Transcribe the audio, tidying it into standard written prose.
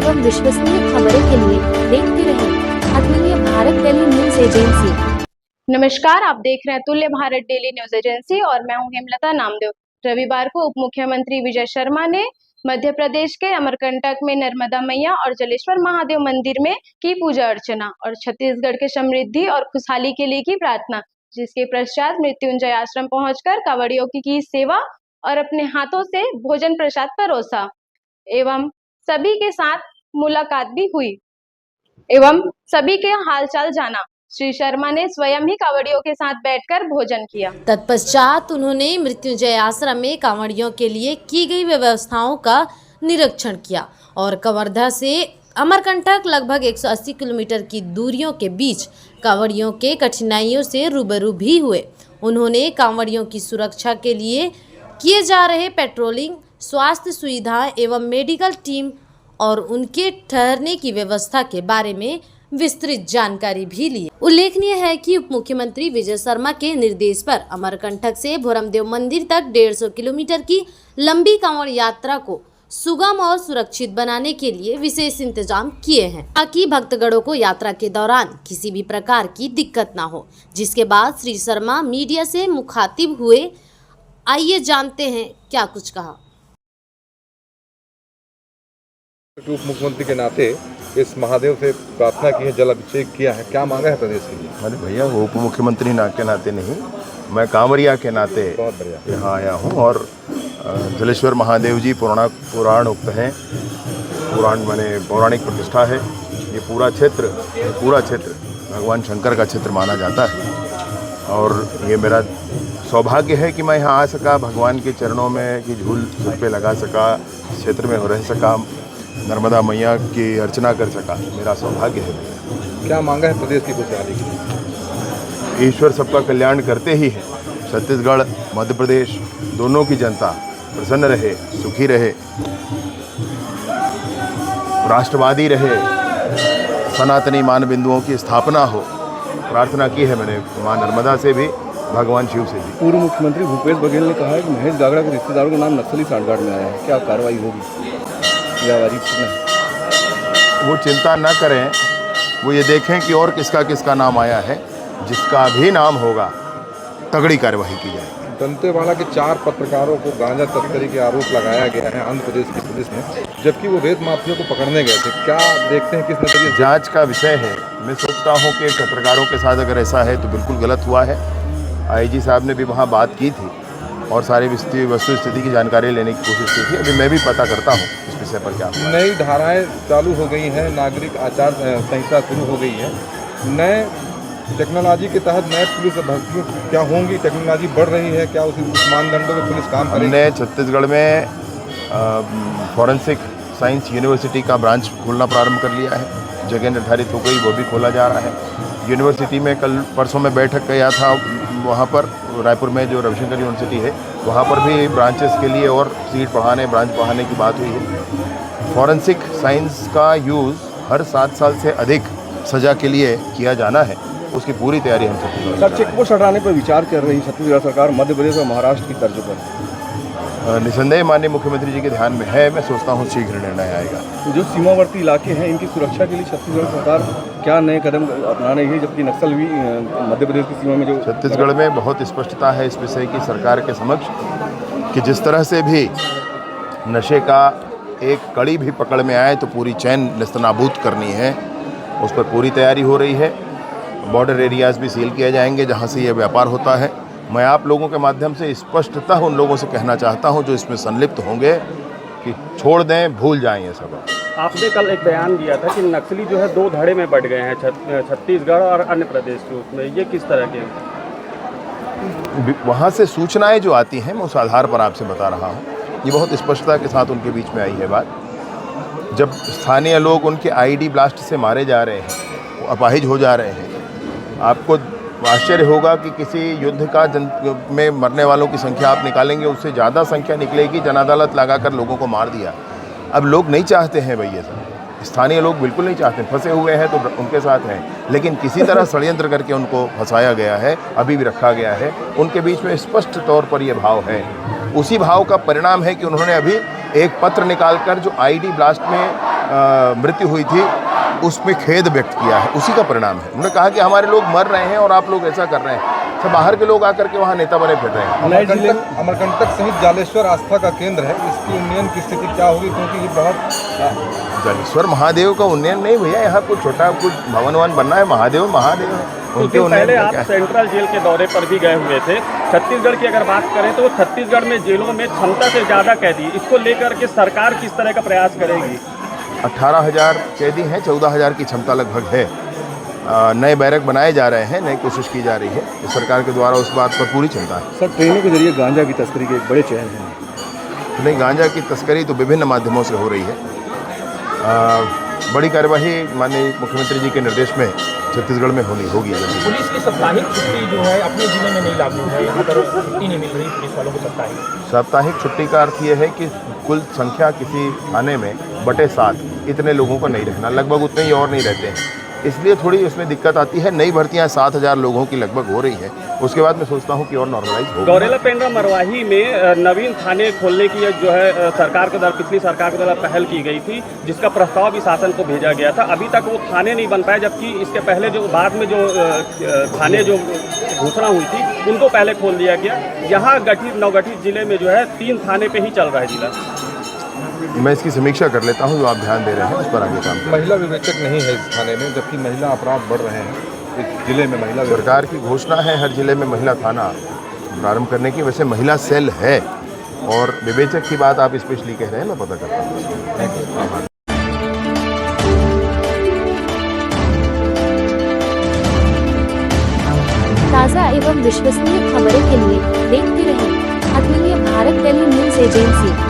एवं विश्वसनीय खबरों के लिए देखते रहें अतुल्य भारत डेली न्यूज एजेंसी। नमस्कार, आप देख रहे हैं तुल्य भारत डेली न्यूज एजेंसी और मैं हूं हेमलता नामदेव। रविवार को उप मुख्यमंत्री विजय शर्मा ने मध्य प्रदेश के अमरकंटक में नर्मदा मैया और जलेश्वर महादेव मंदिर में की पूजा अर्चना और छत्तीसगढ़ के समृद्धि और खुशहाली के लिए की प्रार्थना, जिसके पश्चात मृत्युंजय आश्रम पहुंचकर कांवड़ियों की सेवा और अपने हाथों से भोजन प्रसाद परोसा एवं सभी के साथ मुलाकात भी हुई एवं सभी के हालचाल जाना। श्री शर्मा ने स्वयं ही कांवड़ियों के साथ बैठकर भोजन किया। तत्पश्चात उन्होंने मृत्युंजय आश्रम में कांवड़ियों के लिए की गई व्यवस्थाओं का निरीक्षण किया और कवर्धा से अमरकंटक लगभग 180 किलोमीटर की दूरियों के बीच कांवड़ियों के कठिनाइयों से रूबरू भी हुए। उन्होंने कांवड़ियों की सुरक्षा के लिए किए जा रहे पेट्रोलिंग, स्वास्थ्य सुविधाएं एवं मेडिकल टीम और उनके ठहरने की व्यवस्था के बारे में विस्तृत जानकारी भी ली। उल्लेखनीय है कि उप मुख्यमंत्री विजय शर्मा के निर्देश पर अमरकंटक से भोरमदेव मंदिर तक 150 किलोमीटर की लंबी कांवड़ यात्रा को सुगम और सुरक्षित बनाने के लिए विशेष इंतजाम किए हैं, ताकि भक्तगणों को यात्रा के दौरान किसी भी प्रकार की दिक्कत ना हो। जिसके बाद श्री शर्मा मीडिया से मुखातिब हुए। आइए जानते हैं क्या कुछ कहा। उप मुख्यमंत्री के नाते इस महादेव से प्रार्थना की है, जल अभिषेक किया है, क्या मांगा है प्रदेश के लिए? अरे भैया, वो उप मुख्यमंत्री के नाते नहीं, मैं कांवरिया के नाते यहाँ आया हूँ। और जलेश्वर महादेव जी पुराण उक्त हैं, पुराण माने पौराणिक प्रतिष्ठा है। ये पूरा क्षेत्र भगवान शंकर का क्षेत्र माना जाता है और ये मेरा सौभाग्य है कि मैं यहाँ आ सका, भगवान के चरणों में की झूल सिर पे लगा सका, इस क्षेत्र में रह सका, नर्मदा मैया की अर्चना कर सका, मेरा सौभाग्य है। क्या मांगा है प्रदेश की खुशहाली की? ईश्वर सबका कल्याण करते ही है। छत्तीसगढ़, मध्य प्रदेश दोनों की जनता प्रसन्न रहे, सुखी रहे, राष्ट्रवादी रहे, सनातनी मान बिंदुओं की स्थापना हो, प्रार्थना की है मैंने मां नर्मदा से भी, भगवान शिव से भी। पूर्व मुख्यमंत्री भूपेश बघेल ने कहा है कि महेश गागड़ा के रिश्तेदारों का नाम नक्सली सांठगांठ में आया है, क्या कार्रवाई होगी? वो चिंता न करें, वो ये देखें कि और किसका नाम आया है। जिसका भी नाम होगा तगड़ी कार्रवाई की जाएगी। दंतेवाड़ा के 4 पत्रकारों को गांजा तस्करी के आरोप लगाया गया है आंध्र प्रदेश की पुलिस में, जबकि वो रेत माफिया को पकड़ने गए थे। क्या देखते हैं किस नजरिए? जांच का विषय है। मैं सोचता हूँ कि पत्रकारों के साथ अगर ऐसा है तो बिल्कुल गलत हुआ है। आईजी साहब ने भी वहाँ बात की थी और सारी वस्तु स्थिति की जानकारी लेने की कोशिश की थी। अभी मैं भी पता करता हूँ इस विषय पर क्या। नई धाराएं चालू हो गई हैं, नागरिक आचार संहिता शुरू हो गई है, नए टेक्नोलॉजी के तहत नए पुलिस भर्तियाँ क्या होंगी? टेक्नोलॉजी बढ़ रही है, क्या उस मानदंडों में पुलिस काम करेगी? हमने छत्तीसगढ़ में फॉरेंसिक साइंस यूनिवर्सिटी का ब्रांच खोलना प्रारंभ कर लिया है। जगह निर्धारित हो गई, वो भी खोला जा रहा है। यूनिवर्सिटी में कल परसों में बैठक गया था, वहाँ पर रायपुर में जो रविशंकर यूनिवर्सिटी है वहाँ पर भी ब्रांचेस के लिए और सीट ब्रांच बढ़ाने की बात हुई है। फॉरेंसिक साइंस का यूज़ हर 7 साल से अधिक सज़ा के लिए किया जाना है, उसकी पूरी तैयारी हम छत्तीसगढ़। सर, चेकपोस्ट हटाने पर विचार कर रही छत्तीसगढ़ सरकार मध्य प्रदेश और महाराष्ट्र की तर्ज पर? निसंदेह माननीय मुख्यमंत्री जी के ध्यान में है। मैं सोचता हूँ शीघ्र निर्णय आएगा। जो सीमावर्ती इलाके हैं, इनकी सुरक्षा के लिए छत्तीसगढ़ सरकार क्या नए कदम अपना रही है, जबकि नक्सल भी मध्य प्रदेश की सीमा में जो? छत्तीसगढ़ में बहुत स्पष्टता है इस विषय की सरकार के समक्ष कि जिस तरह से भी नशे का एक कड़ी भी पकड़ में आए तो पूरी चैन नेस्तनाबूद करनी है, उस पर पूरी तैयारी हो रही है। बॉर्डर एरियाज़ भी सील किए जाएंगे जहाँ से ये व्यापार होता है। मैं आप लोगों के माध्यम से स्पष्टतः उन लोगों से कहना चाहता हूं जो इसमें संलिप्त होंगे कि छोड़ दें, भूल जाएं ये सब। आपने कल एक बयान दिया था कि नक्सली जो है 2 धड़े में बढ़ गए हैं छत्तीसगढ़ और अन्य प्रदेश के, उसमें ये किस तरह के? वहाँ से सूचनाएं जो आती हैं मैं उस आधार पर आपसे बता रहा हूँ। ये बहुत स्पष्टता के साथ उनके बीच में आई है बात। जब स्थानीय लोग उनके आईडी ब्लास्ट से मारे जा रहे हैं, वो अपाहिज हो जा रहे हैं, आपको आश्चर्य होगा कि किसी युद्ध का में मरने वालों की संख्या आप निकालेंगे, उससे ज़्यादा संख्या निकलेगी जन अदालत लगाकर लोगों को मार दिया। अब लोग नहीं चाहते हैं भैया सब, स्थानीय लोग बिल्कुल नहीं चाहते, फंसे हुए हैं तो उनके साथ हैं, लेकिन किसी तरह षड्यंत्र करके उनको फंसाया गया है, अभी भी रखा गया है। उनके बीच में स्पष्ट तौर पर यह भाव है। उसी भाव का परिणाम है कि उन्होंने अभी एक पत्र निकालकर जो आईडी ब्लास्ट में मृत्यु हुई थी उसमें खेद व्यक्त किया है, उसी का परिणाम है। उन्होंने कहा कि हमारे लोग मर रहे हैं और आप लोग ऐसा कर रहे हैं, सब बाहर के लोग आकर के वहाँ नेता बने फिर रहे हैं। अमरकंटक सहित जालेश्वर आस्था का केंद्र है, इसकी उन्नयन की स्थिति क्या होगी, क्योंकि ये बहुत जालेश्वर महादेव का उन्नयन नहीं भैया, यहाँ कुछ छोटा कुछ भवन वन बनना है, महादेव महादेव है। कुछ दिन पहले आप सेंट्रल जेल के दौरे पर भी गए हुए थे। छत्तीसगढ़ की अगर बात करें तो छत्तीसगढ़ में जेलों में क्षमता से ज़्यादा कैदी, इसको लेकर के सरकार किस तरह का प्रयास करेगी? 18,000 कैदी हैं, 14,000 की क्षमता लगभग है। नए बैरक बनाए जा रहे हैं, नई कोशिश की जा रही है, तो सरकार के द्वारा उस बात पर पूरी चिंता है। सर, ट्रेनों के जरिए गांजा की तस्करी के एक बड़े चैलेंज हैं। नहीं, गांजा की तस्करी तो विभिन्न माध्यमों से हो रही है। बड़ी कार्यवाही माननीय मुख्यमंत्री जी के निर्देश में छत्तीसगढ़ में होगी। पुलिस की साप्ताहिक छुट्टी जो है अपने जिले में नहीं लागू है, यहाँ पर छुट्टी नहीं मिल रही पुलिस वालों को साप्ताहिक छुट्टी का अर्थ ये है कि कुल संख्या किसी थाने में बटे 7 इतने लोगों को नहीं रहना, लगभग उतने ही और नहीं रहते हैं, इसलिए थोड़ी उसमें दिक्कत आती है। नई भर्तियां 7,000 लोगों की लगभग हो रही है, उसके बाद मैं सोचता हूं कि और नॉर्मलाइज होगा। गौरेला पेंड्रा मरवाही में नवीन थाने खोलने की जो है सरकार के द्वारा, पिछली सरकार के द्वारा पहल की गई थी, जिसका प्रस्ताव भी शासन को भेजा गया था। अभी तक वो थाने नहीं बन पाए, जबकि इसके पहले जो बाद में जो थाने जो घोषणा हुई थी उनको पहले खोल दिया गया। यहाँ नवगठित जिले में जो है 3 थाने पे ही चल रहा है जिला। मैं इसकी समीक्षा कर लेता हूं, जो आप ध्यान दे रहे हैं उस पर आगे काम करें। महिला विवेचक नहीं है इस थाने में, जबकि महिला अपराध बढ़ रहे हैं इस जिले में। महिला सरकार की घोषणा है हर जिले में महिला थाना प्रारंभ करने की, वैसे महिला सेल है, और विवेचक की बात आप स्पेशली कह रहे हैं, मैं पता करता हूँ। ताज़ा एवं विश्वसनीय खबरों के लिए देखते रहें अतुल्य भारत टेली न्यूज़ एजेंसी।